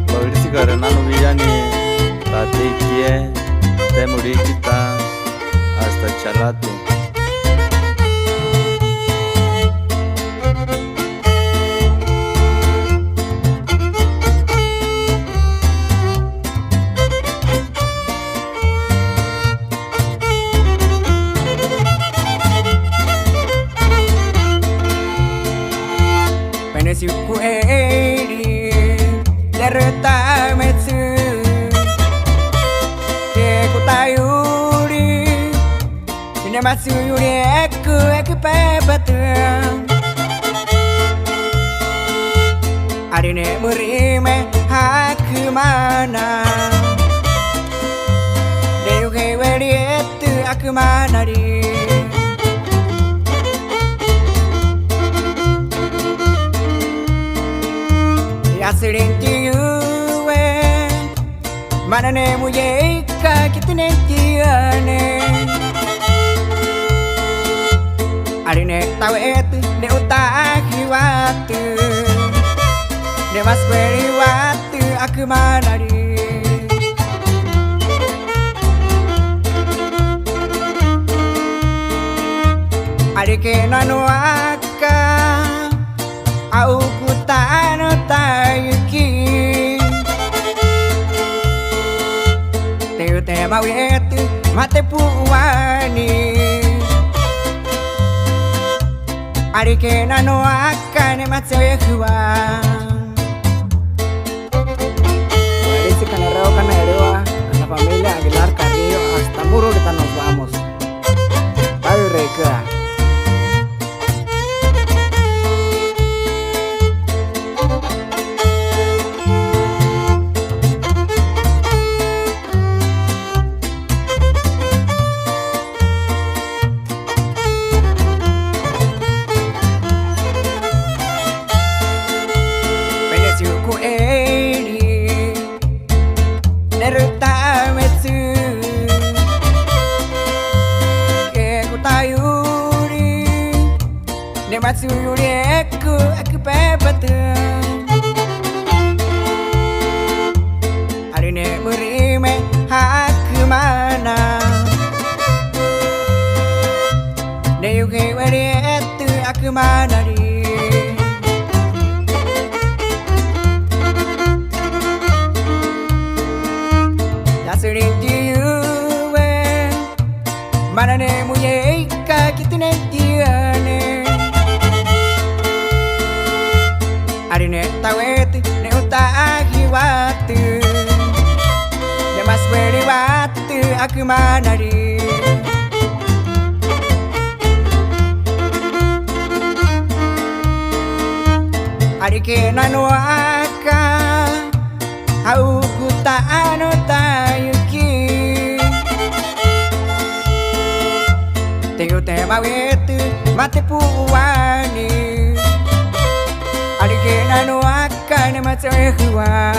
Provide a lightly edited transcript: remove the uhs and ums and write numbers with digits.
Pagirsi karena nubiani tati kie temuri kita hasta chalatu. Penesiku eri lereta metsu Keku tayuri Sine masu yuri eku pebatu Arine murime haku mana Deyu keweri etu aku manari Sering tiuwe mana ne muye ka kitne tiane arine tawetu ne utahi watu ne masqueri watu aku manari arike na NUAKA au kutano tayuki Teu te mawetu mate puwani Arike na NUAKA ne matsewe huwa Parece que en el Canareo a la familia Aguilar Carrillo hasta Muro que nos vamos Bye Reika Ne masu yuri eku pebatu Arine murime haku mana Ne yuke wari etu aku manari Yasurin tiuwe Mana ne muye ika kitune tiane Arine taweti ne utahi watu Ne masqueri watu aku manari Arike na NUAKA au kutano tayuki Teu te mawetu mate puwani Arike na NUAKA ne matsewe huwa